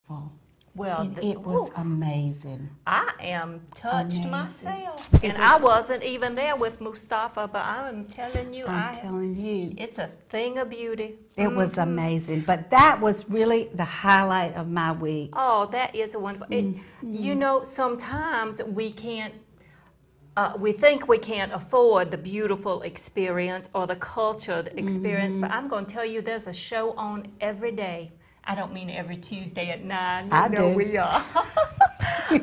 Well, it was amazing. I am touched myself. It And was- I wasn't even there with Mustafa, but I'm telling you, I'm telling you. it's a thing of beauty. It was amazing. But that was really the highlight of my week. Oh, that is a wonderful. You know, sometimes we can't. We think we can't afford the beautiful experience or the cultured experience, but I'm going to tell you, there's a show on every day. I don't mean every Tuesday at 9. I do. We are.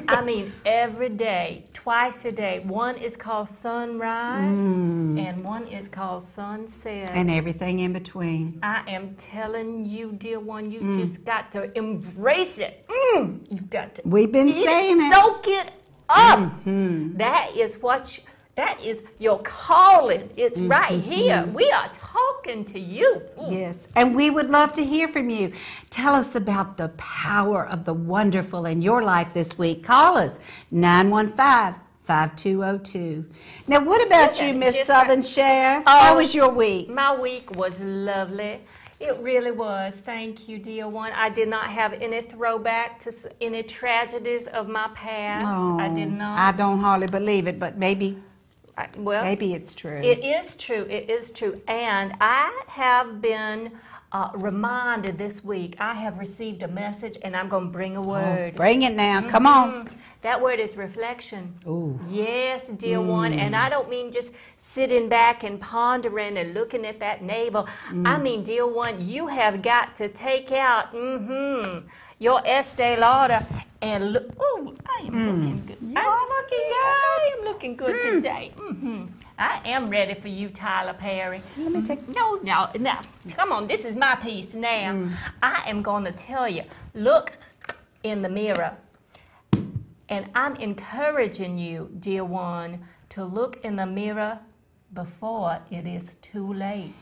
I mean every day, twice a day. One is called Sunrise and one is called Sunset. And everything in between. I am telling you, dear one, you just got to embrace it. You got to. We've been eat saying it. Soak it up. That is that is your calling. It's right here. We are talking to you. Yes, and we would love to hear from you. Tell us about the power of the wonderful in your life this week. Call us, 915-5202. Now, what about you, Miss Just Southern Cher? How was your week? My week was lovely. It really was. Thank you, dear one. I did not have any throwback to any tragedies of my past. Oh, I did not. I don't hardly believe it, but maybe Well, maybe it's true. it is true. It is true. And I have been reminded this week, I have received a message, and I'm going to bring a word. Bring it now. Come on. That word is reflection. Ooh. Yes, dear one. And I don't mean just sitting back and pondering and looking at that navel. I mean, dear one, you have got to take out your Estee Lauder and look. Ooh, I am looking good. I am looking good today. I am ready for you, Tyler Perry. Let me take. No. Come on, this is my piece now. I am going to tell you, look in the mirror. And I'm encouraging you, dear one, to look in the mirror before it is too late.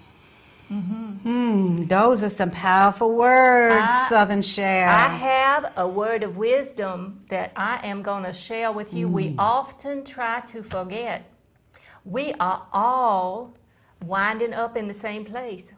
Those are some powerful words, Southern Cher. I have a word of wisdom that I am going to share with you. We often try to forget. We are all winding up in the same place.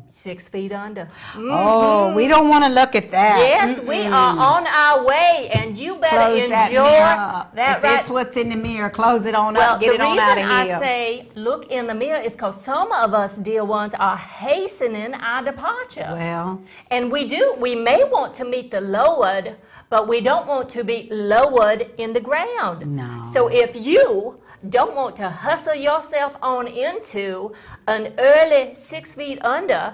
6 feet under. Oh, we don't want to look at that. Yes, we are on our way, and you better Close enjoy that. If it's what's in the mirror, close it on up, get it on out of here. The reason I say look in the mirror is because some of us, dear ones, are hastening our departure. Well, and we may want to meet the lowered, but we don't want to be lowered in the ground. No. So if you don't want to hustle yourself on into an early 6 feet under,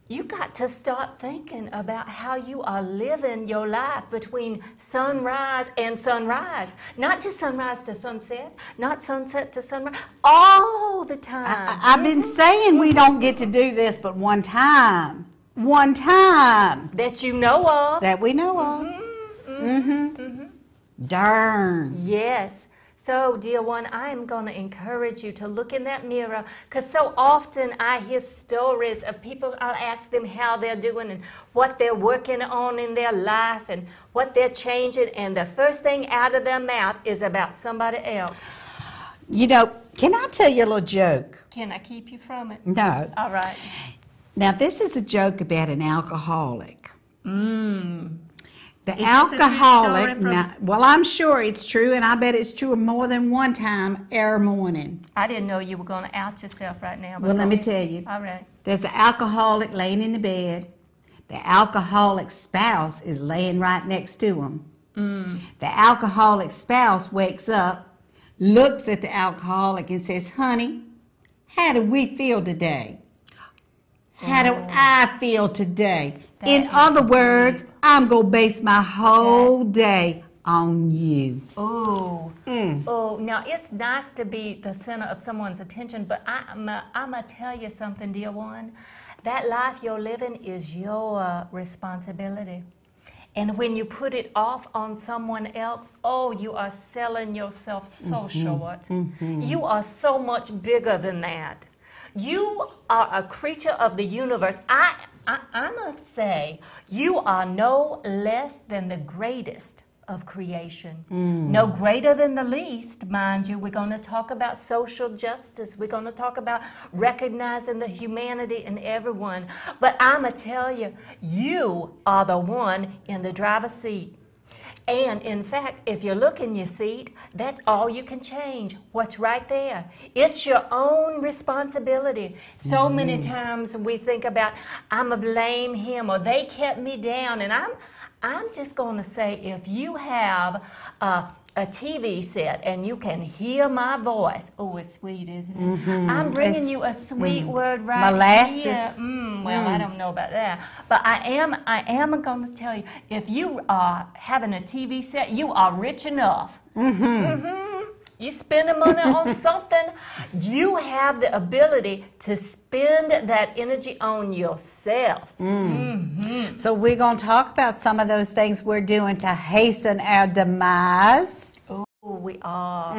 you got to start thinking about how you are living your life between sunrise and sunrise. Not just sunrise to sunset, not sunset to sunrise, all the time. I've been saying we don't get to do this but one time. One time. That you know of. That we know of. Darn. Yes. So, dear one, I am going to encourage you to look in that mirror, because so often I hear stories of people. I'll ask them how they're doing and what they're working on in their life and what they're changing, and the first thing out of their mouth is about somebody else. You know, can I tell you a little joke? Can I keep you from it? No. All right. Now, this is a joke about an alcoholic. The Is alcoholic, this a true story from- well, I'm sure it's true, and I bet it's true more than one time every morning. I didn't know you were going to out yourself right now. Well, let me tell you. All right. There's an alcoholic laying in the bed. The alcoholic spouse is laying right next to him. The alcoholic spouse wakes up, looks at the alcoholic and says, "Honey, how do we feel today? How do I feel today?" In other words, I'm going to base my whole day on you. Oh, now it's nice to be the center of someone's attention, but I'm going to tell you something, dear one. That life you're living is your responsibility. And when you put it off on someone else, you are selling yourself so short. You are so much bigger than that. You are a creature of the universe. I must say, you are no less than the greatest of creation. No greater than the least, mind you. We're going to talk about social justice. We're going to talk about recognizing the humanity in everyone. But I'm going to tell you, you are the one in the driver's seat. And in fact, if you look in your seat, that's all you can change. What's right there? It's your own responsibility. So many times we think about, I'm going to blame him or they kept me down. And I'm just going to say, if you have a TV set and you can hear my voice, oh, it's sweet, isn't it? I'm bringing you a sweet word right Molasses. here. Well, I don't know about that, but I am going to tell you, if you are having a TV set, you are rich enough. You spending money on something, you have the ability to spend that energy on yourself. So we're going to talk about some of those things we're doing to hasten our demise. Oh, we are.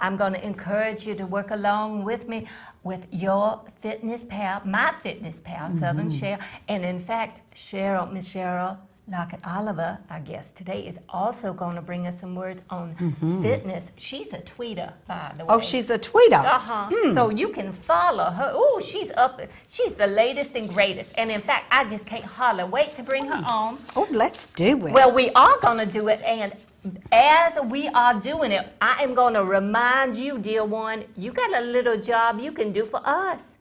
I'm going to encourage you to work along with me with your fitness pal, my fitness pal, Southern Cher. And in fact, Miss Shero Lockett Oliver, our guest today, is also going to bring us some words on fitness. She's a tweeter, by the way. Oh, she's a tweeter. So you can follow her. Oh, she's up. She's the latest and greatest. And in fact, I just can't hardly wait to bring her on. Oh, let's do it. Well, we are going to do it. And as we are doing it, I am going to remind you, dear one, you got a little job you can do for us.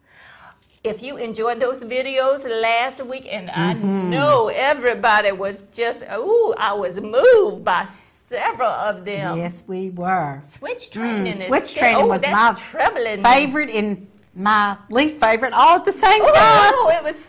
If you enjoyed those videos last week, and I know everybody was just, I was moved by several of them. Yes, we were. Switch training Switch training was my troubling favorite and my least favorite all at the same time. Oh, it was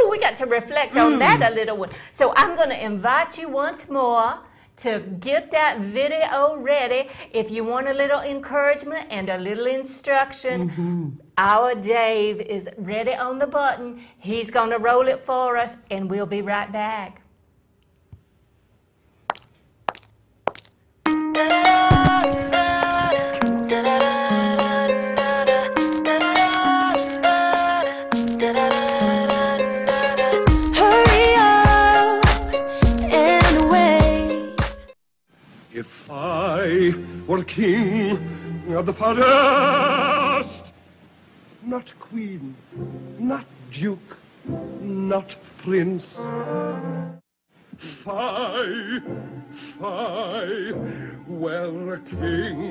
we got to reflect on that a little one. So I'm going to invite you once more to get that video ready. If you want a little encouragement and a little instruction, our Dave is ready on the button. He's going to roll it for us, and we'll be right back. If I were king of the forest, not queen, not duke, not prince, if I were king.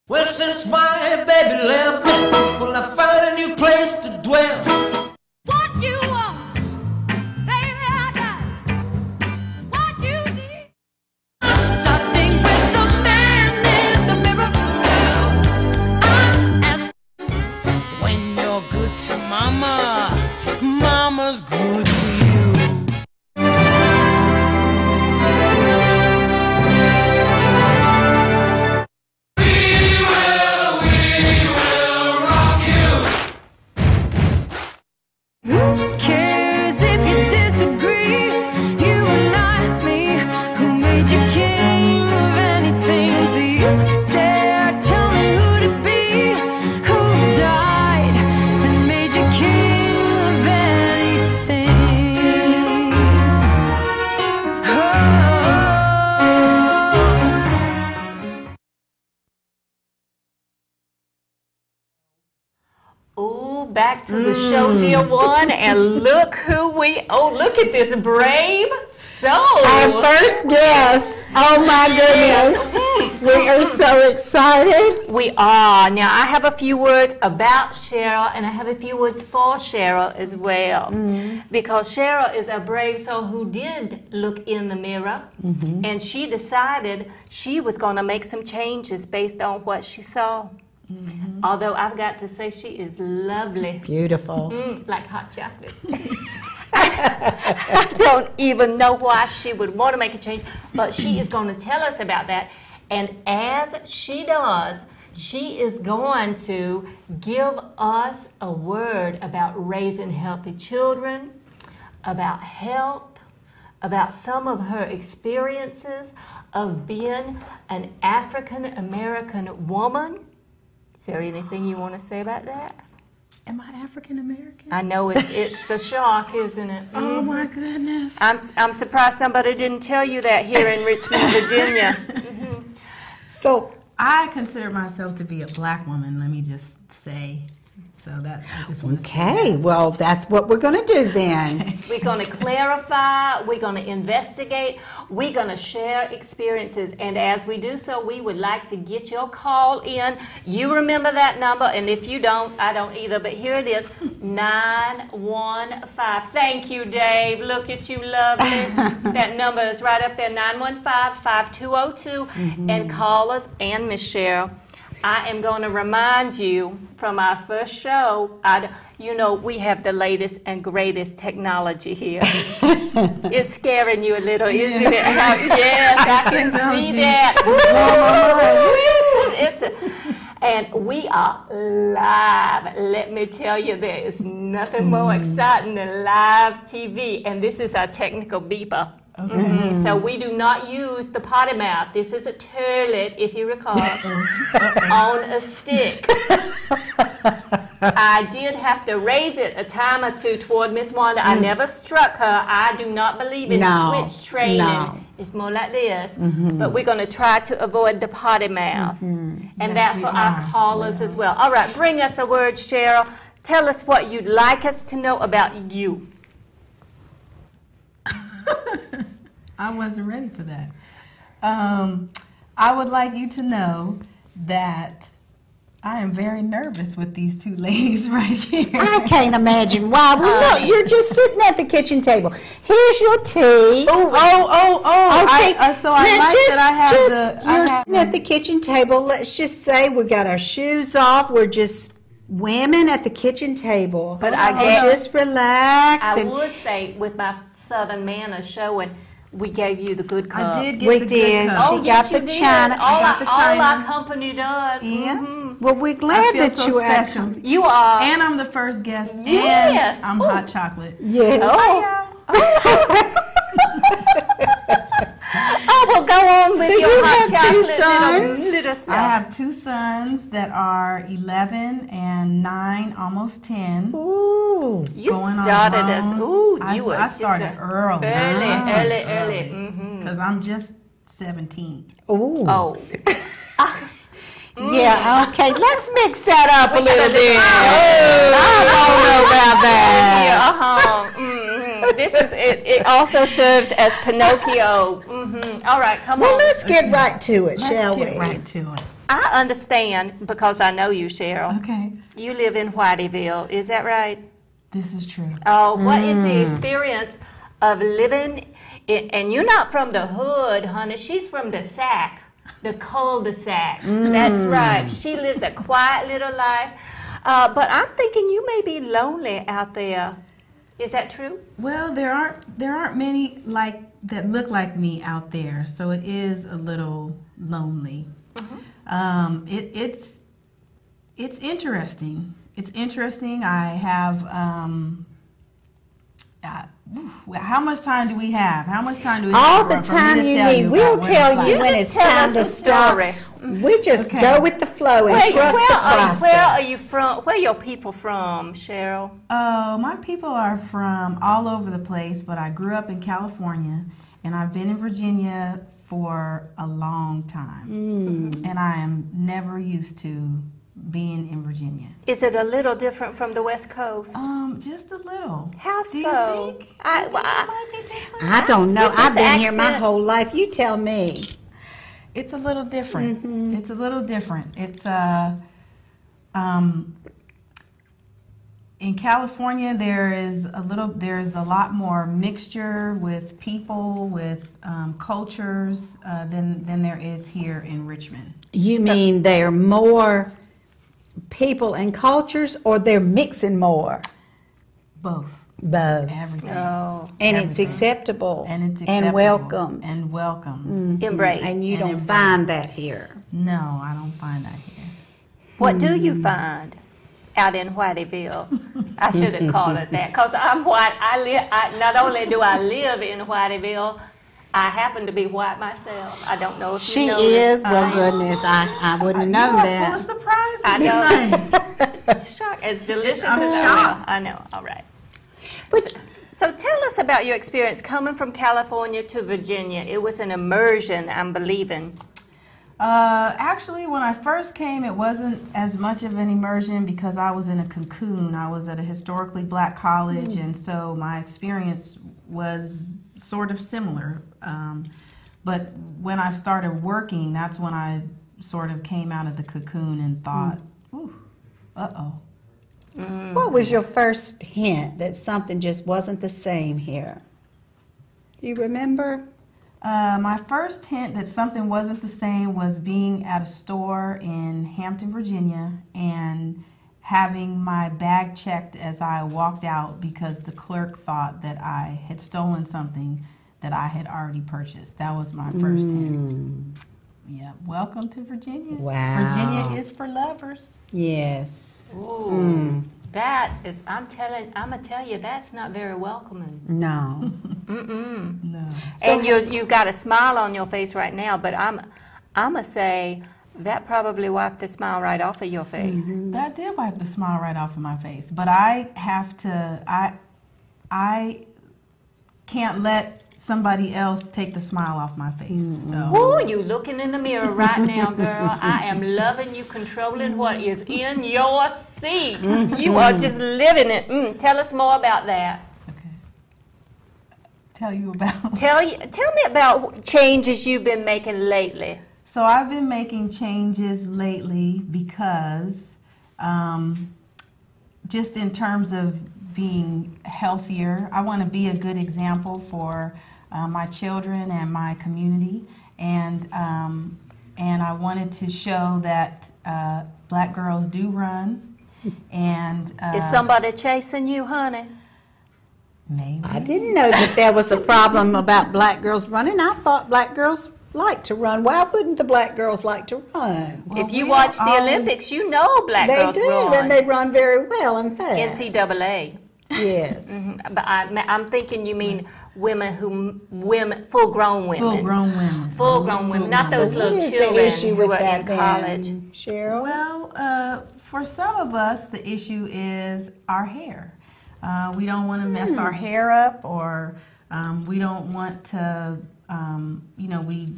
Well, since my baby left me, well, I found a new place to dwell. What you want, baby, I got what you need. Starting with the man in the mirror, I'm asking. When you're good to mama, mama's good to you. Who cares if you disagree? You are not me. Who made you king of anything? So you dare tell me who to be? Who died and made you king of anything? Ooh, back to the show, dear one, and look look at this brave soul. Our first guest. Oh my goodness. We are so excited. We are. Now, I have a few words about Cheryl, and I have a few words for Cheryl as well. Because Cheryl is a brave soul who did look in the mirror, and she decided she was going to make some changes based on what she saw. Although I've got to say, she is lovely. Beautiful. Like hot chocolate. I don't even know why she would want to make a change, but she is going to tell us about that. And as she does, she is going to give us a word about raising healthy children, about help, about some of her experiences of being an African American woman. Is there anything you want to say about that? Am I African American? I know it's a shock, isn't it? Oh my goodness. I'm surprised somebody didn't tell you that here in Richmond, Virginia. So I consider myself to be a black woman, let me just say. So that I just want to okay, well that's what we're going to do then. We're going to clarify, we're going to investigate, we're going to share experiences, and as we do so, we would like to get your call in. You remember that number, and if you don't, I don't either, but here it is, 915. Thank you, Dave. Look at you, lovely. That number is right up there, 915-5202, and call us, and Miss Cheryl. I am going to remind you from our first show, we have the latest and greatest technology here. It's scaring you a little, isn't it? Yes, I can see that. And we are live. Let me tell you, there is nothing more exciting than live TV. And this is our technical beeper. Okay. So we do not use the potty mouth. This is a toilet, if you recall, on a stick. I did have to raise it a time or two toward Miss Wanda. I never struck her. I do not believe in switch training. No. It's more like this. But we're going to try to avoid the potty mouth. And yes, that for our callers as well. All right, bring us a word, Cheryl. Tell us what you'd like us to know about you. I wasn't ready for that. I would like you to know that I am very nervous with these two ladies right here. I can't imagine why. Well, no, you're just sitting at the kitchen table. Here's your tea. Oh. Okay. So I like that I have you're sitting at the kitchen table. Let's just say we got our shoes off. We're just women at the kitchen table. But just relax. I would say with my Southern manners showing, we gave you the good cup. I did get the good cup. She got the china. All our company does. Yeah. Well, we're glad that you are. You are. And I'm the first guest. Yes. And I'm hot chocolate. Yes. Well, go on with your hot chocolate. Little I have two sons that are 11 and 9, almost 10. Ooh, you started us. Ooh, I started early. Early. Because I'm just 17. Ooh. Oh. Yeah, okay. Let's mix that up a little bit. I don't know about that. This is it also serves as Pinocchio. All right, come on. Well, let's get right to it, shall we? Let's get right to it. I understand because I know you, Cheryl. Okay. You live in Whiteyville, is that right? This is true. Oh, what is the experience of living and you're not from the hood, honey. She's from the sack. The cul-de-sac. That's right. She lives a quiet little life. But I'm thinking you may be lonely out there. Is that true? Well, there aren't many that look like me out there, so it is a little lonely. It's interesting. It's interesting. I have. How much time do we have? All the time you need. We'll tell you when it's time to stop. We just go with the flow and trust the process. Where are you from? Where are your people from, Cheryl? Oh, my people are from all over the place, but I grew up in California, and I've been in Virginia for a long time. And I am never used to being in Virginia. Is it a little different from the West Coast? Just a little. How so? Do you think? I don't know. I've been here my whole life. You tell me. It's a little different. It's a little different. It's in California there's a lot more mixture with people, with cultures than there is here in Richmond. You mean there are more people and cultures, or they're mixing more? Both. Everything. Oh. And it's acceptable. And welcome. Embrace. And you don't find that here. No, I don't find that here. What do you find out in Whiteyville? I should have called it that because I'm white. Not only do I live in Whiteyville, I happen to be white myself. I don't know if you know She is. Well, goodness, I wouldn't have known that. Full of surprises. I know. as delicious I'm as shocked. I know. All right. But So tell us about your experience coming from California to Virginia. It was an immersion, I'm believing. Actually, when I first came, it wasn't as much of an immersion because I was in a cocoon. I was at a historically black college, and so my experience was sort of similar. But when I started working, that's when I sort of came out of the cocoon and thought, ooh, uh-oh. what was your first hint that something just wasn't the same here? Do you remember? My first hint that something wasn't the same was being at a store in Hampton, Virginia, and having my bag checked as I walked out because the clerk thought that I had stolen something that I had already purchased. That was my first hint. Yeah, welcome to Virginia. Wow. Virginia is for lovers. Yes. Ooh, that is, I'm gonna tell you, that's not very welcoming. No. No. And you got a smile on your face right now, but I'm gonna say that probably wiped the smile right off of your face. That did wipe the smile right off of my face. But I have to, I can't let somebody else take the smile off my face. So. Ooh, you looking in the mirror right now, girl. I am loving you controlling what is in your seat. You are just living it. Tell us more about that. Okay. Tell you about. Tell me about changes you've been making lately. So I've been making changes lately because just in terms of being healthier, I want to be a good example for my children and my community, and I wanted to show that black girls do run. And Is somebody chasing you, honey? maybe I didn't know that there was a problem about black girls running. I thought black girls like to run. Why wouldn't the black girls like to run? Well, If you we watch don't the always- Olympics, you know black They girls do, run. and they run very well, in fact. NCAA. Yes. But I'm thinking you mean women, full-grown women. full-grown women. Full-grown women, not those What little is children the issue who with are that in then, college. Cheryl? Well, for some of us, the issue is our hair. We don't want to mess our hair up, or we don't want to, we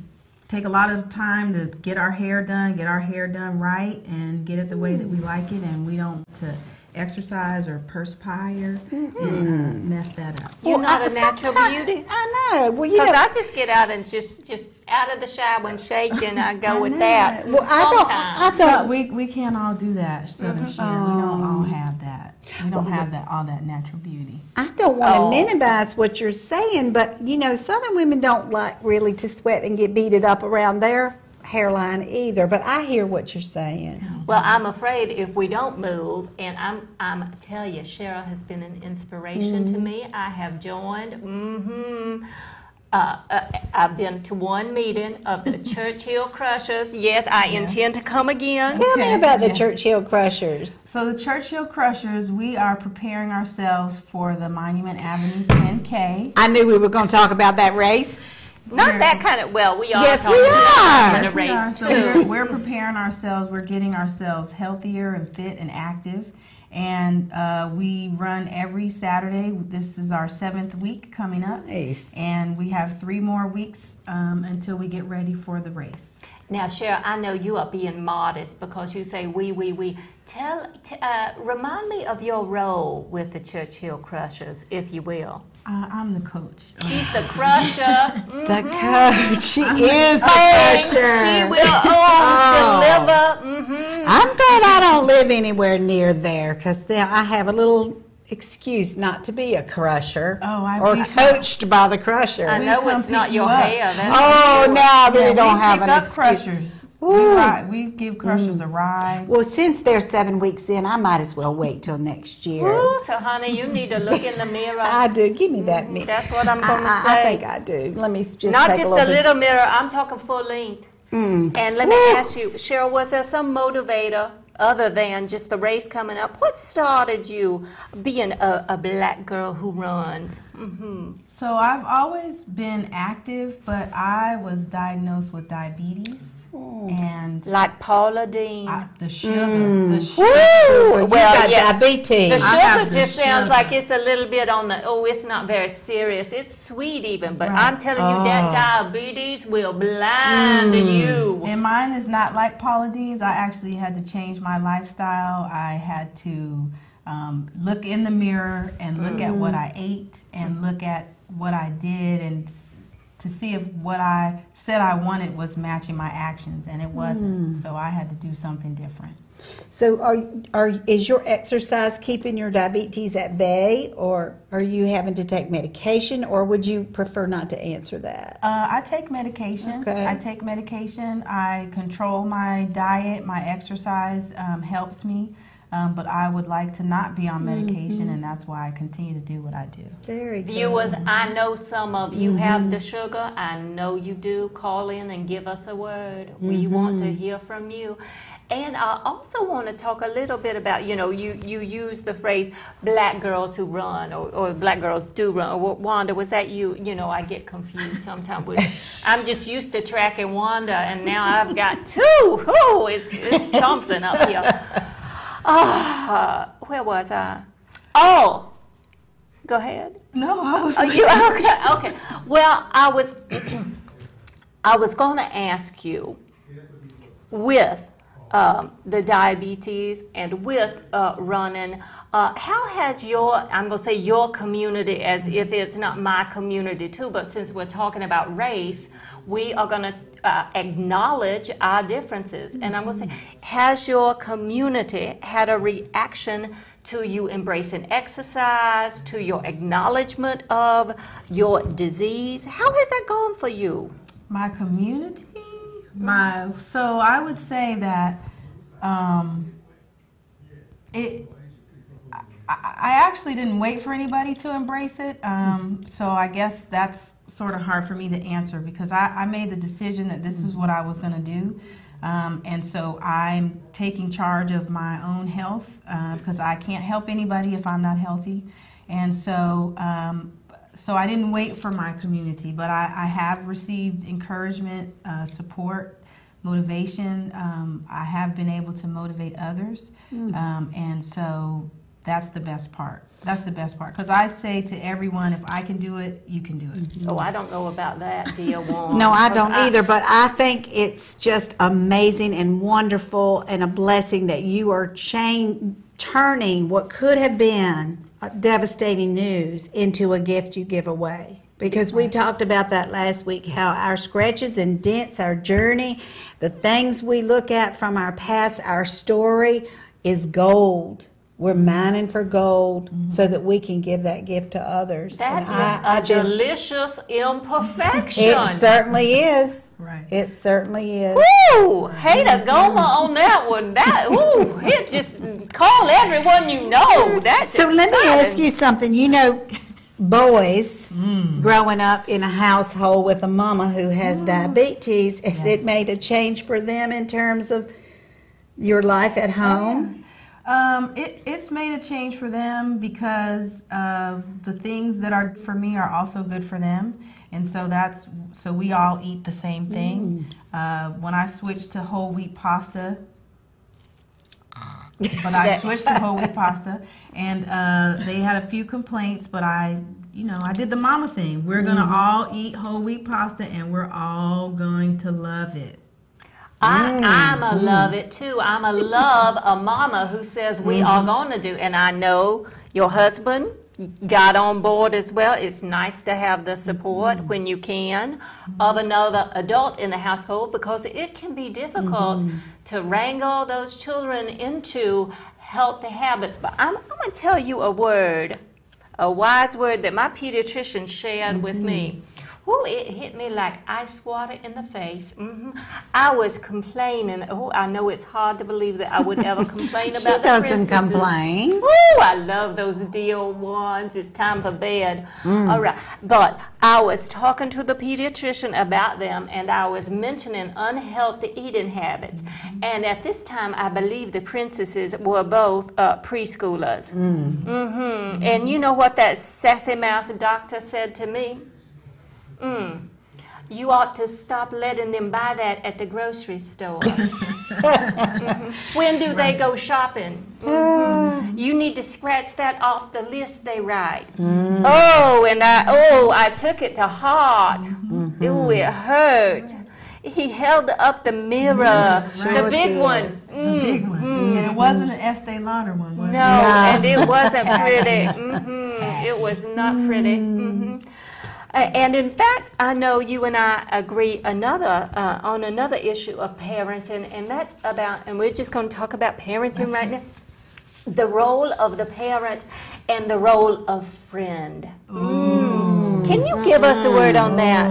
take a lot of time to get our hair done right, and get it the way that we like it, and we don't to exercise or perspire and mess that up. You're not a natural sometimes- beauty? I know. Well, you Because know, I just get out and just out of the shower and shake, and I go with know. that. Well, I Sometimes. don't. So we can't all do that, Southern Cher. We don't all have that. We don't have all that natural beauty. I don't want to Oh. minimize what you're saying, but Southern women don't like really to sweat and get beaded up around their hairline either. But I hear what you're saying. Well, I'm afraid if we don't move, and I'm tell you, Cheryl has been an inspiration to me. I have joined. I've been to one meeting of the Churchill Crushers. Yes, I intend to come again. Tell me Okay, about the yeah. Churchill Crushers. So the Churchill Crushers, we are preparing ourselves for the Monument Avenue 10K. I knew we were going to talk about that race. Not that kind of. Well, we are. Yes, talking we about are. the Yes, we are. race So too. we're preparing ourselves. We're getting ourselves healthier and fit and active. And we run every Saturday. This is our 7th week coming up. Nice. And we have 3 more weeks until we get ready for the race. Now, Cheryl, I know you are being modest because you say we. Remind me of your role with the Churchill Crushers, if you will. I'm the coach. She's the crusher. The coach. She is the She crusher. will deliver. I'm glad I don't live anywhere near there, because I have a little excuse not to be a crusher or pick coached by the crusher. I know come it's not pick your you up. hair. That's Oh, true. now I really Yeah, don't we have pick an up excuse. crushers. Ooh. We give crushers a ride. Well, since they're 7 weeks in, I might as well wait till next year. Ooh, so, honey, you need to look in the mirror. I do. Give me that. That's what I'm going to say. I think I do. Let me just Not take just a a little bit. little mirror. I'm talking full length. And let me ask you, Cheryl, was there some motivator other than just the race coming up? What started you being a black girl who runs? So I've always been active, but I was diagnosed with diabetes. And Like Paula Dean. the sugar, the sugar. Well, Well, you got diabetes. The I have sugar the just sounds sugar. like it's a little bit on the, it's not very serious. It's sweet even, but Right. I'm telling you that diabetes will blind you. And mine is not like Paula Dean's. I actually had to change my lifestyle. I had to look in the mirror and look at what I ate and look at what I did and to see if what I said I wanted was matching my actions, and it wasn't. So I had to do something different. So is your exercise keeping your diabetes at bay, or are you having to take medication, or would you prefer not to answer that? I take medication. Okay. I take medication. I control my diet. My exercise helps me. But I would like to not be on medication, and that's why I continue to do what I do. Very good. Viewers, I know some of you have the sugar. I know you do. Call in and give us a word. We want to hear from you. And I also want to talk a little bit about, you use the phrase black girls who run or black girls do run. Or Wanda, was that you? I get confused sometimes. I'm just used to tracking Wanda, and now I've got two. Oh, it's something up here. Where was I? Oh, go ahead. No, I was. You okay? Well, I was going to ask you, with the diabetes and with running, how has I'm going to say your community, as if it's not my community too, but since we're talking about race, we are going to acknowledge our differences. And I'm going to say, has your community had a reaction to you embracing exercise, to your acknowledgement of your disease? How has that gone for you? My community? So I would say that I actually didn't wait for anybody to embrace it. So I guess that's sort of hard for me to answer, because I made the decision that this is what I was going to do. And so I'm taking charge of my own health, because I can't help anybody if I'm not healthy. And so I didn't wait for my community, but I have received encouragement, support, motivation. I have been able to motivate others. And so that's the best part. That's the best part. Because I say to everyone, if I can do it, you can do it. Oh, I don't know about that, dear one. No, I don't either, but I think it's just amazing and wonderful and a blessing that you are turning what could have been devastating news into a gift you give away. Because we talked about that last week, how our scratches and dents, our journey, the things we look at from our past, our story is gold. We're mining for gold so that we can give that gift to others. That is a delicious imperfection. It certainly is. Right. It certainly is. Woo! Hey to Goma on that one. It just call everyone you know. That's So let me exciting. ask you something. Boys growing up in a household with a mama who has diabetes, has it made a change for them in terms of your life at home? It's made a change for them, because the things that are for me are also good for them, and so we all eat the same thing. When I switched to whole wheat pasta, and they had a few complaints, but I did the mama thing. We're gonna all eat whole wheat pasta, and we're all going to love it. I'm a love it too. I'm a love a mama who says we are going to do. And I know your husband got on board as well. It's nice to have the support when you can of another adult in the household, because it can be difficult to wrangle those children into healthy habits. But I'm going to tell you a wise word that my pediatrician shared with me. Ooh, it hit me like ice water in the face. I was complaining. Oh, I know it's hard to believe that I would ever complain about She the doesn't princesses. complain. Ooh, I love those dear ones. It's time for bed. All right. But I was talking to the pediatrician about them, and I was mentioning unhealthy eating habits. And at this time, I believe the princesses were both preschoolers. And you know what that sassy mouth doctor said to me? You ought to stop letting them buy that at the grocery store. When do they go shopping? You need to scratch that off the list they write. Oh, and I took it to heart. Ooh, it hurt. He held up the mirror, the big one. The big one. And it wasn't an Estee Lauder one, was it? No, and it wasn't pretty. It was not pretty. And in fact, I know you and I agree on another issue of parenting, and that's about, and we're just going to talk about parenting right now, the role of the parent and the role of friend. Can you give us a word on that?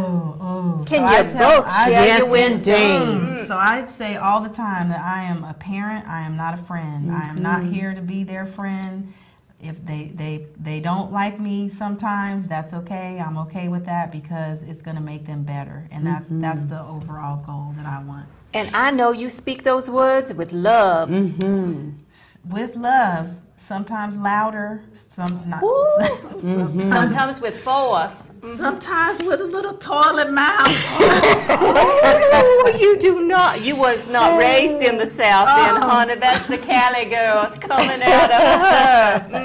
Can you both share your wisdom? So I'd say all the time that I am a parent, I am not a friend. I am not here to be their friend. If they don't like me sometimes, that's okay. I'm okay with that because it's going to make them better. And that's the overall goal that I want. And I know you speak those words with love. With love, sometimes louder, sometimes with force. Sometimes with a little toilet mouth. Oh, you do not. You was not raised in the South then, honey. That's the Cali girls coming out of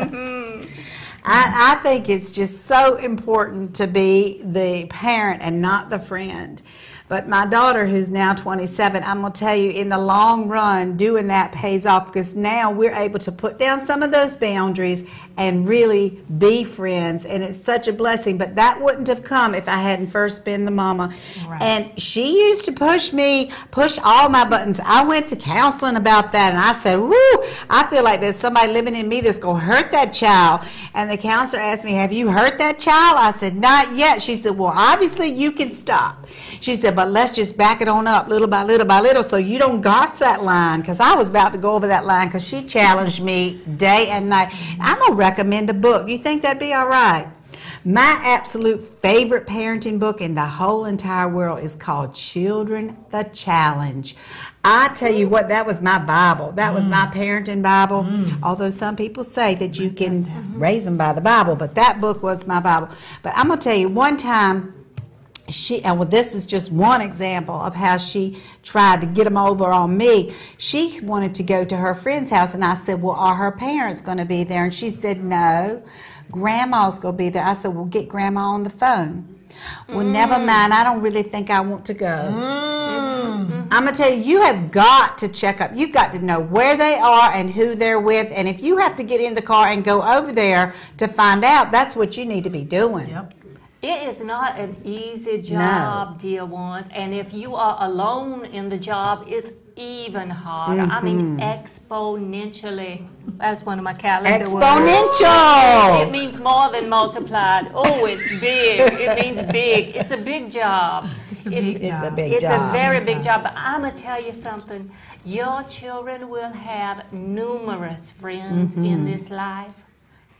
her. I think it's just so important to be the parent and not the friend. But my daughter, who's now 27, I'm going to tell you, in the long run, doing that pays off because now we're able to put down some of those boundaries and really be friends. And it's such a blessing. But that wouldn't have come if I hadn't first been the mama. Right. And she used to push all my buttons. I went to counseling about that, and I said, woo, I feel like there's somebody living in me that's going to hurt that child. And the counselor asked me, have you hurt that child? I said, not yet. She said, well, obviously you can stop. She said, but let's just back it on up little by little by little so you don't cross that line, because I was about to go over that line because she challenged me day and night. I'm going to recommend a book. You think that'd be all right? My absolute favorite parenting book in the whole entire world is called Children the Challenge. I tell you what, that was my Bible. That was my parenting Bible. Although some people say that you can raise them by the Bible, but that book was my Bible. But I'm going to tell you, one time, this is just one example of how she tried to get them over on me. She wanted to go to her friend's house, and I said, well, are her parents going to be there? And she said, no, Grandma's going to be there. I said, well, get Grandma on the phone. Well, never mind. I don't really think I want to go. I'm going to tell you, you have got to check up. You've got to know where they are and who they're with. And if you have to get in the car and go over there to find out, that's what you need to be doing. Yep. It is not an easy job, dear ones. And if you are alone in the job, it's even harder. I mean, exponentially. That's one of my calendar words. Exponential! It means more than multiplied. Oh, it's big. It means big. It's a big job. It's a big job. It's a very big job. But I'm going to tell you something. Your children will have numerous friends in this life.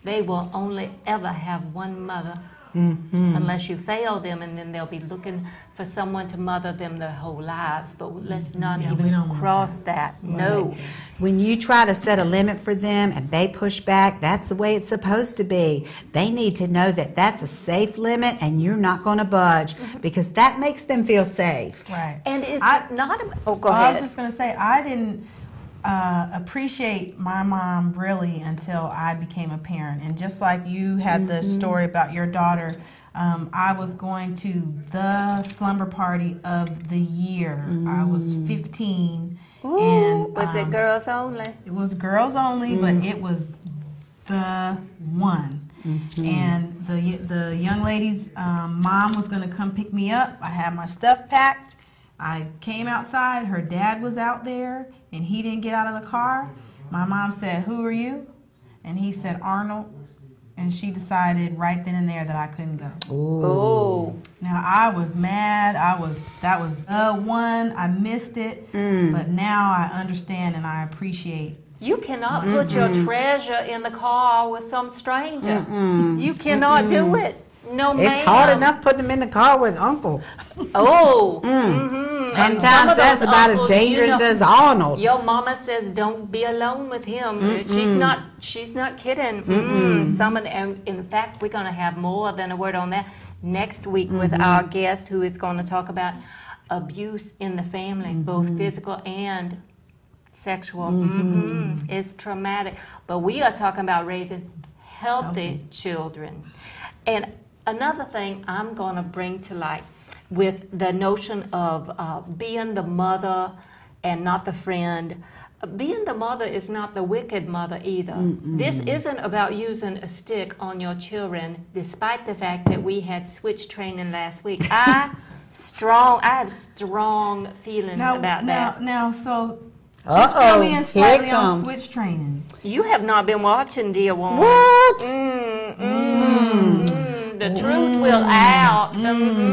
They will only ever have one mother. Unless you fail them, and then they'll be looking for someone to mother them their whole lives. But let's not even cross that. Right. No. When you try to set a limit for them and they push back, that's the way it's supposed to be. They need to know that that's a safe limit and you're not going to budge because that makes them feel safe. Right. And it's not. Go ahead. I was just going to say, I didn't appreciate my mom really until I became a parent. And just like you had the story about your daughter, I was going to the slumber party of the year. I was 15. Ooh, and was it girls only? It was girls only, but it was the one. And the young lady's mom was going to come pick me up. I had my stuff packed. I came outside. Her dad was out there, and he didn't get out of the car. My mom said, "Who are you?" And he said, "Arnold." And she decided right then and there that I couldn't go. Oh. Now, I was mad. That was the one. I missed it. But now I understand and I appreciate. You cannot put your treasure in the car with some stranger. You cannot do it. No, ma'am. It's hard enough putting them in the car with Uncle. Oh. Sometimes that's about as dangerous as Arnold. Your mama says don't be alone with him. She's not kidding. Some of them, in fact, we're going to have more than a word on that. next week with our guest who is going to talk about abuse in the family, both physical and sexual. It's traumatic. But we are talking about raising healthy children. And another thing I'm going to bring to light with the notion of being the mother and not the friend. Being the mother is not the wicked mother either. This isn't about using a stick on your children, despite the fact that we had switch training last week. I have strong feelings about that. Now, so just fill me in slightly on switch training. You have not been watching, dear one. What? The truth will out.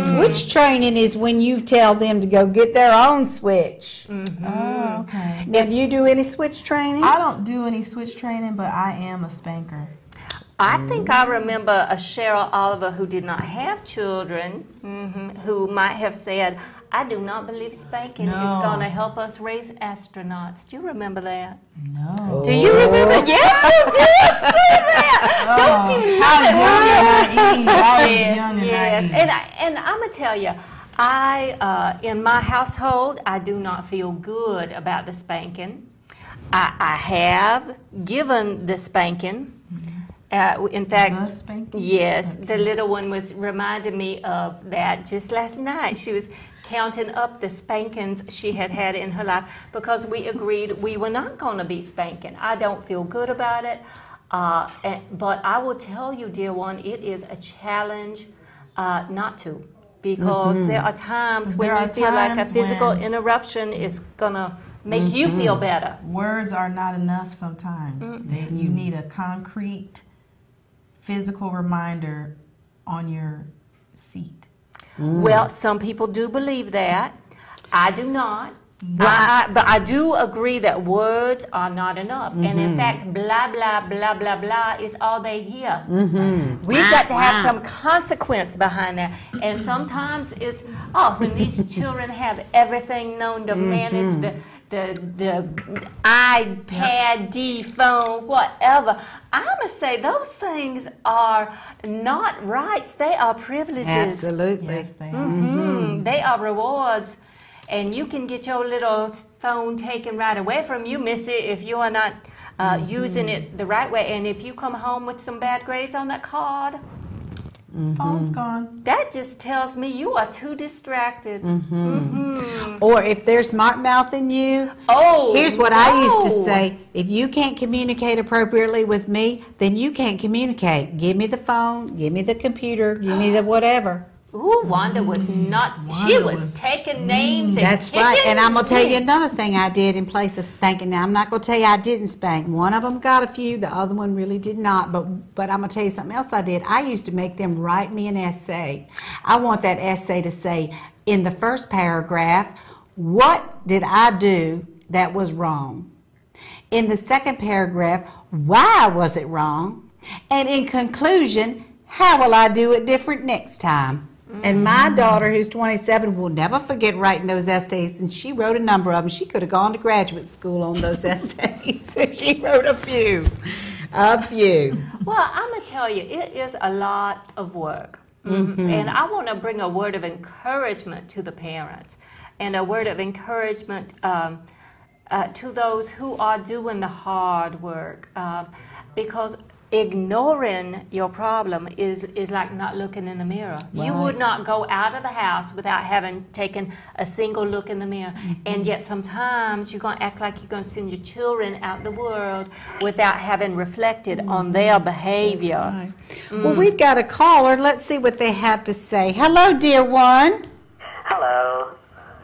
Switch training is when you tell them to go get their own switch. Oh, okay. Now, do you do any switch training? I don't do any switch training, but I am a spanker. I think I remember a Shero Oliver who did not have children, who might have said, I do not believe spanking is going to help us raise astronauts. Do you remember that? No. Do you remember? Yes, you did say that. Don't you love it? Yes. And I'm going to tell you, in my household, I do not feel good about the spanking. I have given the spanking. In fact, yes, the little one was reminding me of that just last night. She was counting up the spankings she had had in her life because we agreed we were not going to be spanking. I don't feel good about it, but I will tell you, dear one, it is a challenge not to, because there are times when you feel like a physical interruption is going to make you feel better. Words are not enough sometimes. You need a concrete physical reminder on your seat. Well, some people do believe that. I do not. But I do agree that words are not enough. And in fact, blah, blah, blah, blah, blah is all they hear. We've got to have some consequence behind that. And sometimes it's, when these children have everything known to manage the iPad, phone, whatever. I'm going to say those things are not rights. They are privileges. Absolutely. Yes, they are. They are rewards. And you can get your little phone taken right away from you, Missy, if you are not using it the right way. And if you come home with some bad grades on that card, phone's gone. That just tells me you are too distracted. Or if they're smart mouthing you, here's what I used to say: if you can't communicate appropriately with me, then you can't communicate. Give me the phone, give me the computer, give me the whatever. Ooh, Wanda was not, she was taking names and That's right. And I'm going to tell you another thing I did in place of spanking. Now, I'm not going to tell you I didn't spank. One of them got a few. The other one really did not. But I'm going to tell you something else I did. I used to make them write me an essay. I want that essay to say, in the first paragraph, what did I do that was wrong? In the second paragraph, why was it wrong? And in conclusion, how will I do it different next time? And my daughter, who's 27, will never forget writing those essays. And she wrote a number of them. She could have gone to graduate school on those essays. She wrote a few. A few. Well, I'm going to tell you, it is a lot of work. And I want to bring a word of encouragement to the parents and a word of encouragement to those who are doing the hard work. Because ignoring your problem is like not looking in the mirror. Right. You would not go out of the house without having taken a single look in the mirror. And yet sometimes you're going to act like you're going to send your children out the world without having reflected on their behavior. Right. Well, we've got a caller. Let's see what they have to say. Hello, dear one. Hello.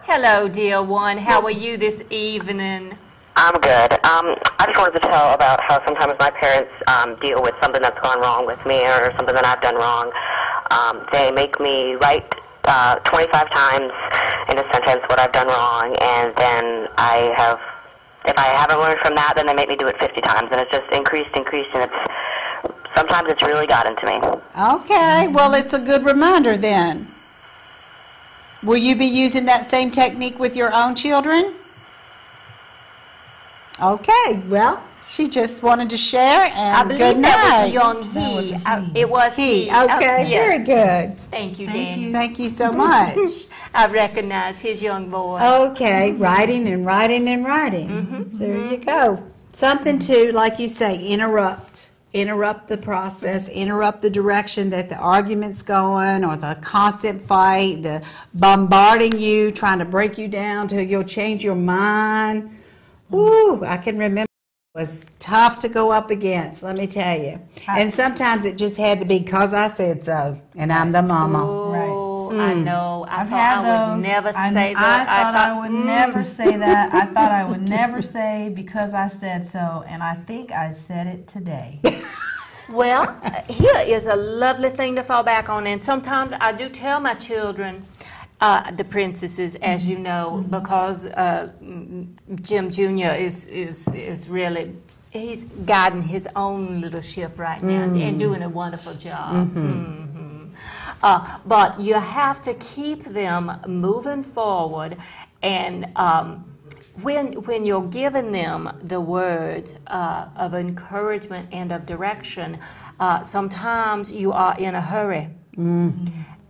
Hello, dear one. How are you this evening? I'm good. I just wanted to tell about how sometimes my parents deal with something that's gone wrong with me or something that I've done wrong. They make me write 25 times in a sentence what I've done wrong, and then if I haven't learned from that, then they make me do it 50 times, and it's just increased, and sometimes it's really got into me. Okay, well, it's a good reminder then. Will you be using that same technique with your own children? Okay, well, She just wanted to share, and I believe good night. that was a young he. It was He. he. Okay, Yes. very good. Thank you, Danny. Thank you so much. I recognize his young voice. Okay, writing and writing and writing. There you go. Something to, like you say, interrupt the process, interrupt the direction that the argument's going, or the constant fight, the bombarding you, trying to break you down till you'll change your mind. Ooh, I can remember it was tough to go up against, let me tell you. And sometimes it just had to be because I said so, and I'm the mama. Oh, I know. I I've thought had I those. would never I say that. thought I would never say that. I thought I would never say because I said so, and I think I said it today. Well, here is a lovely thing to fall back on, and sometimes I do tell my children, the princesses, as you know, because Jim Jr. is really, he's guiding his own little ship right now and doing a wonderful job. But you have to keep them moving forward, and when you're giving them the words of encouragement and of direction, sometimes you are in a hurry.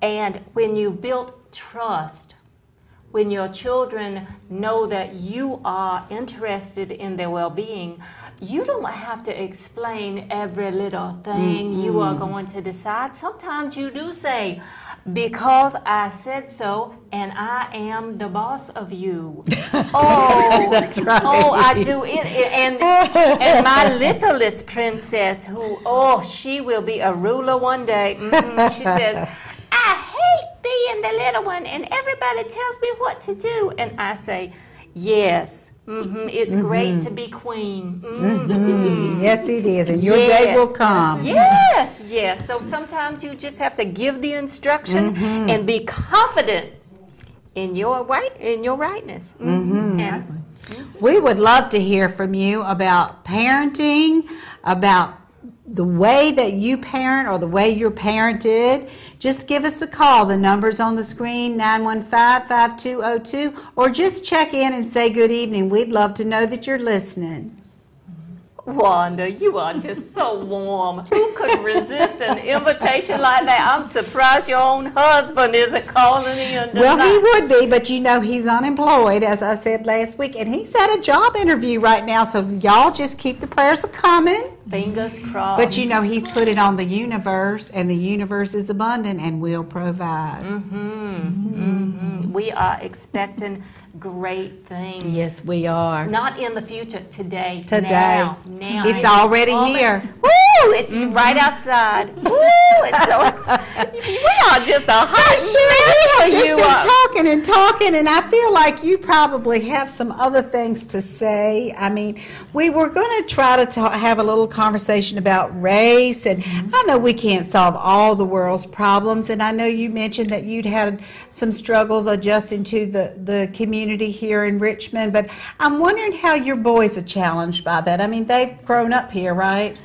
And when you've built trust, when your children know that you are interested in their well-being, you don't have to explain every little thing you are going to decide. Sometimes you do say, because I said so, and I am the boss of you. Oh, That's right. Oh, I do it. And my littlest princess, she will be a ruler one day. She says, I hate being the little one, and everybody tells me what to do. And I say, yes. It's great to be queen. Yes, it is, and your day will come. Yes. So sometimes you just have to give the instruction and be confident in your rightness. And We would love to hear from you about parenting, about the way that you parent or the way your parent did. Just give us a call. The number's on the screen, 915-5202, or just check in and say good evening. We'd love to know that you're listening. Wanda, you are just so warm. Who could resist an invitation like that? I'm surprised your own husband isn't calling in tonight. Well, he would be, but you know he's unemployed, as I said last week, and he's at a job interview right now, so y'all just keep the prayers coming. Fingers crossed. But you know he's put it on the universe, and the universe is abundant and will provide. We are expecting great things. Yes, we are. Not in the future, today. Today. Now. It's already here. Woo! It's right outside. Woo! It's so we are just a hot mess. Just You been are. talking, and I feel like you probably have some other things to say. I mean, we were going to try to have a little conversation about race, and I know we can't solve all the world's problems, and I know you mentioned that you'd had some struggles adjusting to the community here in Richmond, but I'm wondering how your boys are challenged by that. I mean, they've grown up here, right?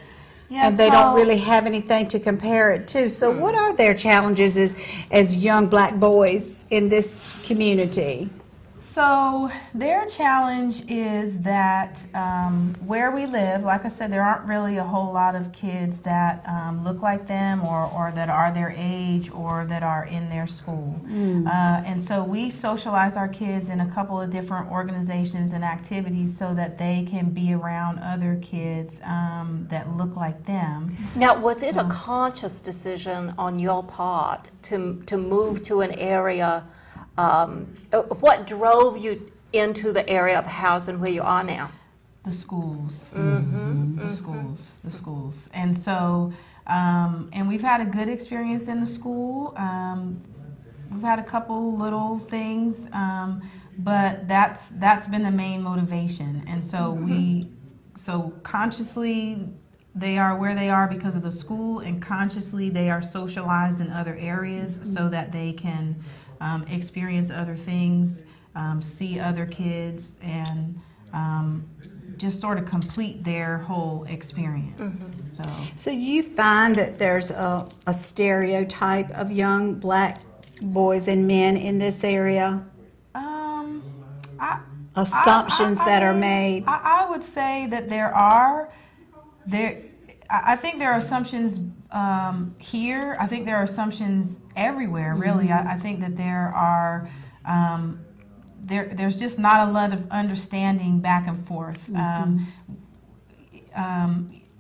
Yeah, And they don't really have anything to compare it to. So what are their challenges as young black boys in this community? So their challenge is that where we live, like I said, there aren't really a whole lot of kids that look like them or that are their age or that are in their school. And so we socialize our kids in a couple of different organizations and activities so that they can be around other kids that look like them. Now, was it a conscious decision on your part to move to an area? What drove you into the area of housing where you are now? The schools. The schools. And so, and we've had a good experience in the school. We've had a couple little things, but that's been the main motivation. And so so consciously they are where they are because of the school, and consciously they are socialized in other areas so that they can experience other things, see other kids, and just sort of complete their whole experience. So you find that there's a stereotype of young black boys and men in this area? assumptions that are made? I would say that I think there are assumptions here. I think there are assumptions everywhere, really. I think that there are, there's just not a lot of understanding back and forth.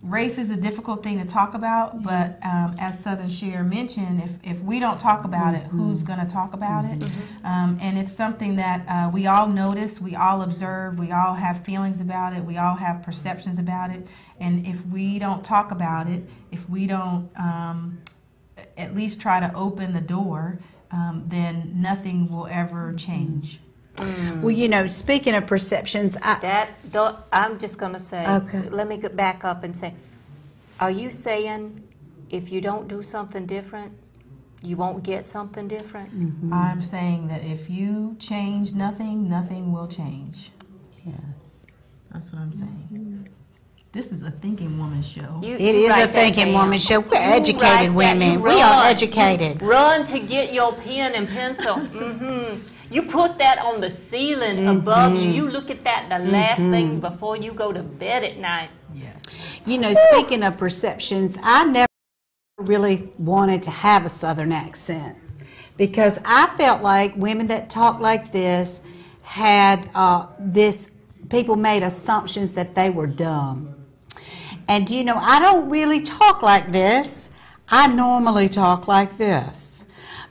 Race is a difficult thing to talk about, but as Southern Cher mentioned, if we don't talk about it, who's going to talk about it? And it's something that we all notice, we all observe, we all have feelings about it, we all have perceptions about it. And if we don't talk about it, if we don't at least try to open the door, then nothing will ever change. Well, you know, speaking of perceptions, I'm just going to say, Okay. let me get back up and say, are you saying if you don't do something different, you won't get something different? I'm saying that if you change nothing, nothing will change. yes. That's what I'm saying. This is a thinking woman show. It is a thinking woman show. We're educated women. We are educated. Run to get your pen and pencil. You put that on the ceiling above you. You look at that the last thing before you go to bed at night. Yes. You know, speaking of perceptions, I never really wanted to have a Southern accent because I felt like women that talk like this had people made assumptions that they were dumb. And you know, I don't really talk like this. I normally talk like this.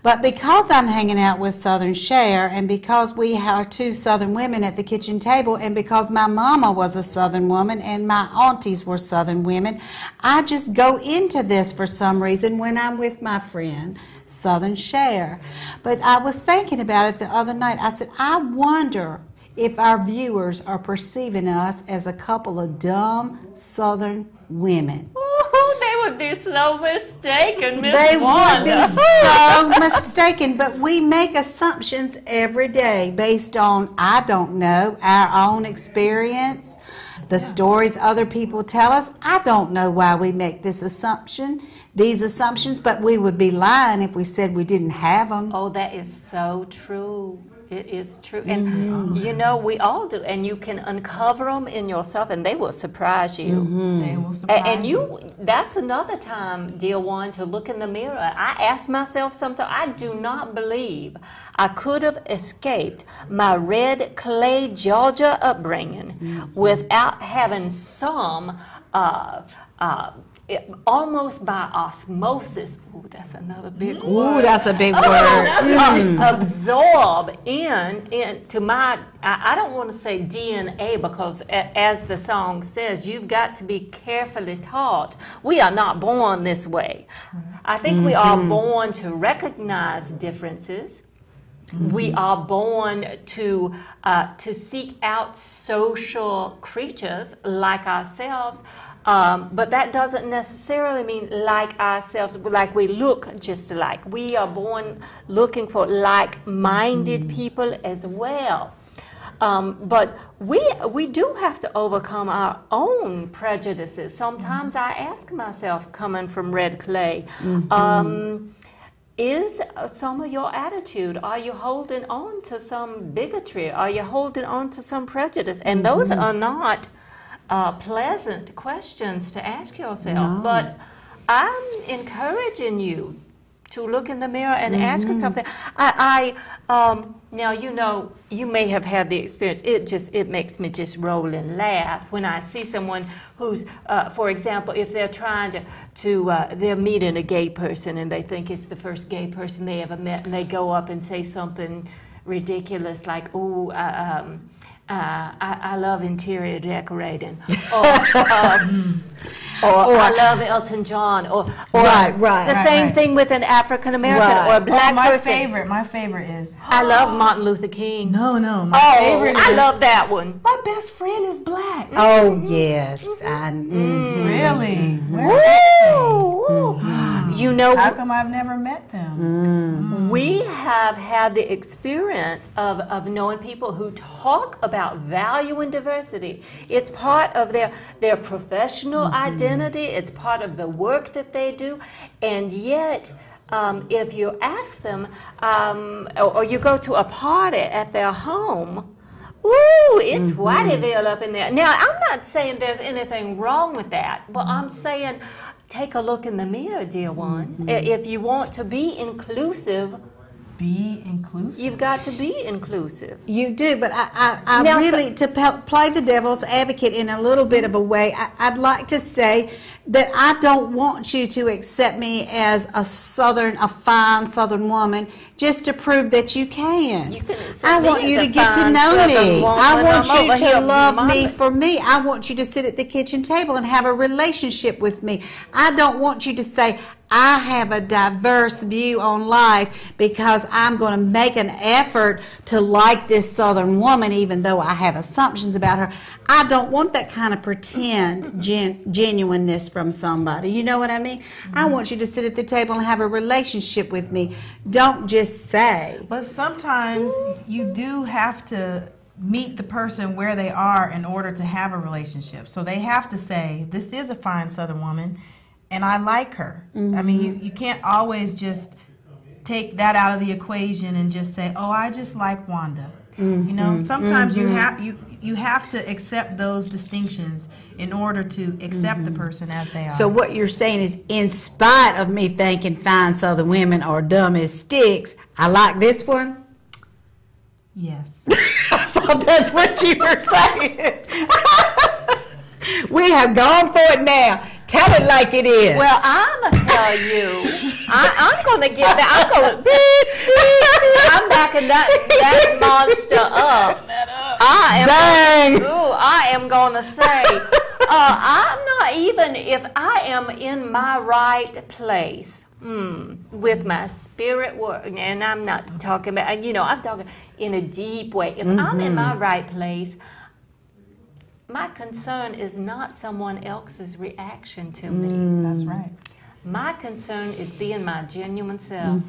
But because I'm hanging out with Southern Cher, and because we are two Southern women at the kitchen table, and because my mama was a Southern woman and my aunties were Southern women, I just go into this for some reason when I'm with my friend Southern Cher. But I was thinking about it the other night. I said, I wonder if our viewers are perceiving us as a couple of dumb Southern women. Oh, they would be so mistaken, Miss They Wanda. would be so mistaken, but we make assumptions every day based on, I don't know, our own experience, the stories other people tell us. I don't know why we make these assumptions, but we would be lying if we said we didn't have them. Oh, that is so true. It is true. And, you know, we all do. And you can uncover them in yourself, and they will surprise you. They will surprise you. That's another time, dear one, to look in the mirror. I ask myself sometimes, I do not believe I could have escaped my red clay Georgia upbringing without having some almost by osmosis. Ooh, that's another big word. Ooh, that's a big word. Absorb into my, I don't want to say DNA, because as the song says, you've got to be carefully taught. We are not born this way. I think we are born to recognize differences. We are born to seek out social creatures like ourselves. But that doesn't necessarily mean like ourselves, like we look just alike. We are born looking for like-minded people as well. But we do have to overcome our own prejudices. Sometimes I ask myself, coming from red clay, is some of your attitude, are you holding on to some bigotry? Are you holding on to some prejudice? And those are not pleasant questions to ask yourself, but I'm encouraging you to look in the mirror and ask yourself that. Now, you know, you may have had the experience. It makes me just roll and laugh when I see someone who's, for example, if they're trying they're meeting a gay person and they think it's the first gay person they ever met, and they go up and say something ridiculous like, "Oh, I love interior decorating," or I love Elton John, or the same thing with an African American or a black person. My favorite is, I love Martin Luther King. No, my favorite is, I love that one. My best friend is black. Oh, yes. Really? You know, how come I've never met them? We have had the experience of knowing people who talk about valuing diversity. It's part of their professional identity. It's part of the work that they do. And yet, if you ask them, or you go to a party at their home, Ooh, it's Whiteyville up in there. Now, I'm not saying there's anything wrong with that, but I'm saying take a look in the mirror, dear one. If you want to be inclusive, Be inclusive. you've got to be inclusive. You do, but I Now, really, to play the devil's advocate in a little bit of a way, I'd like to say that I don't want you to accept me as a fine Southern woman just to prove that you can. You can accept I me want as you a to get to fine know Southern me. woman. I want I'm over you here to love me mumbling. for me. I want you to sit at the kitchen table and have a relationship with me. I don't want you to say, I have a diverse view on life because I'm going to make an effort to like this Southern woman even though I have assumptions about her. I don't want that kind of pretend genuineness from somebody. You know what I mean? I want you to sit at the table and have a relationship with me. Don't just say. But sometimes you do have to meet the person where they are in order to have a relationship. So they have to say, this is a fine Southern woman, and I like her. I mean, you can't always just take that out of the equation and just say, oh, I just like Wanda. You know, sometimes you have to accept those distinctions in order to accept the person as they are. So what you're saying is, in spite of me thinking fine Southern women are dumb as sticks, I like this one? Yes. I thought that's what you were saying. We have gone for it now. Tell it like it is. Well, I'm going to tell you, I'm going to get that. I'm going to beep, beep, beep. I'm backing that monster up. I am going to say, I'm not even, if I am in my right place, with my spirit work, and I'm not talking about, you know, I'm talking in a deep way. If I'm in my right place, my concern is not someone else's reaction to me. That's right. My concern is being my genuine self.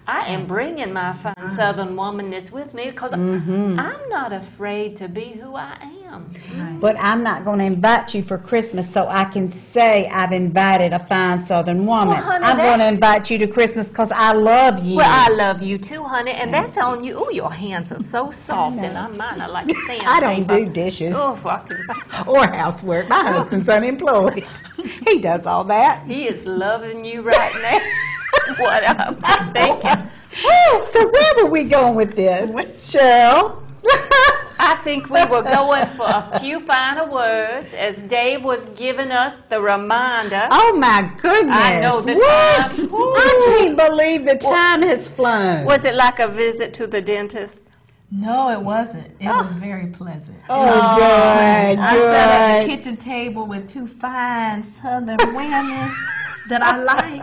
I am bringing my fine Southern womanness with me because I'm not afraid to be who I am. But I'm not going to invite you for Christmas so I can say I've invited a fine Southern woman. Well, honey, I'm going to invite you to Christmas because I love you. Well, I love you too, honey, and that's on you. Oh, your hands are so soft, and mine are like sandpaper. I don't do dishes or housework. My husband's unemployed. He does all that. He is loving you right now. What I'm thinking. So where were we going with this, Cheryl? I think we were going for a few final words as Dave was giving us the reminder. Oh my goodness! I know the what? time. I can't believe the time has flown. Was it like a visit to the dentist? No, it wasn't. It was very pleasant. Oh, good, I sat at the kitchen table with two fine Southern women that I like.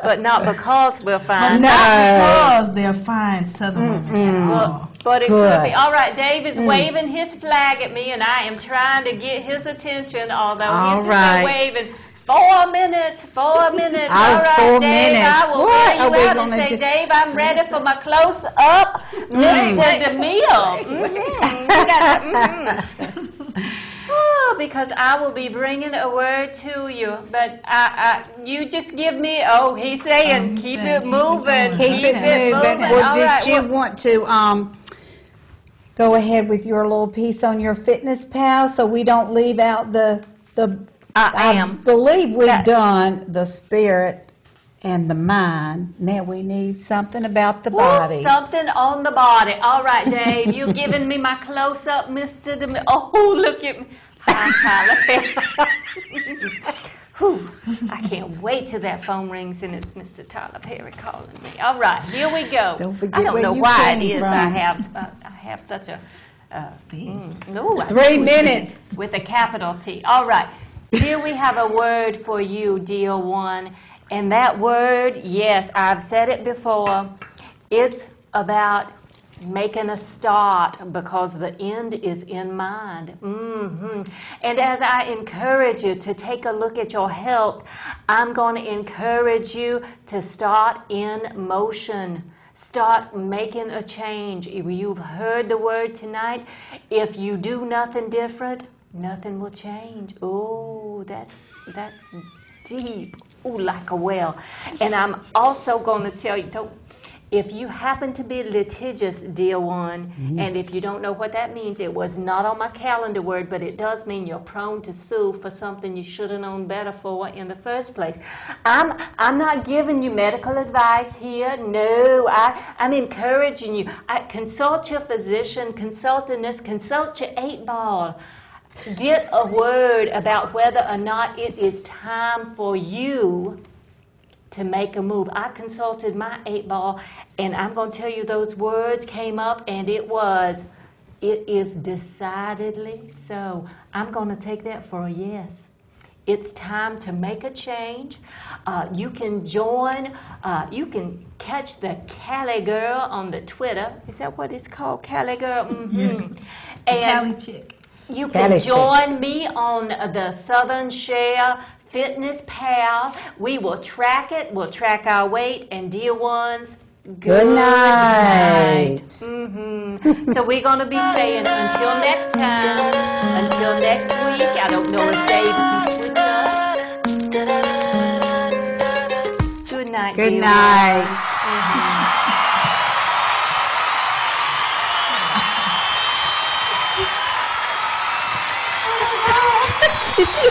But not because we're fine. Not because they're fine Southern women at all. But it could be. All right, Dave is waving his flag at me, and I am trying to get his attention, although he's just waving. 4 minutes, 4 minutes. All right, 4 Dave, minutes. I will What bail are we you out and gonna say, do? Dave, I'm ready for my close-up Mr. DeMille. Oh, because I will be bringing a word to you. But you just give me, he's saying, keep it moving. Keep it moving. Well, All did right, you want to go ahead with your little piece on your fitness pal so we don't leave out the I believe we've done the spirit and the mind. Now we need something about the body. Something on the body. All right, Dave, you giving me my close-up, Mr. DeMille. Oh, look at me. Hi, Tyler. Whew. I can't wait till that phone rings and it's Mr. Tyler Perry calling me. All right, here we go. Don't forget I don't where know you why it came is from. I have such a 3 minutes with a capital T. All right. Here we have a word for you, dear one. And that word, yes, I've said it before, it's about making a start because the end is in mind. And as I encourage you to take a look at your health, I'm going to encourage you to start in motion. Start making a change. If you've heard the word tonight, if you do nothing different, nothing will change. Oh, that's deep. Oh, like a well. And I'm also going to tell you, if you happen to be litigious, dear one, and if you don't know what that means, it was not on my calendar word, but it does mean you're prone to sue for something you should have known better for in the first place. I'm not giving you medical advice here. No, I'm encouraging you. Consult your physician, consult a nurse, consult your 8-ball. Get a word about whether or not it is time for you to make a move. I consulted my 8-ball, and I'm going to tell you those words came up, and it is decidedly so. I'm going to take that for a yes. It's time to make a change. You can join, you can catch the Cali Girl on the Twitter. Is that what it's called, Cali Girl? Mm-hmm. And Cali chick. you can join me on the Southern Cher Fitness Pal. We will track it. We'll track our weight. And dear ones, Good night. So we're going to be saying until next time, until next week. I don't know if Dave can switch up. Good night. Good dear night. ones. Did you?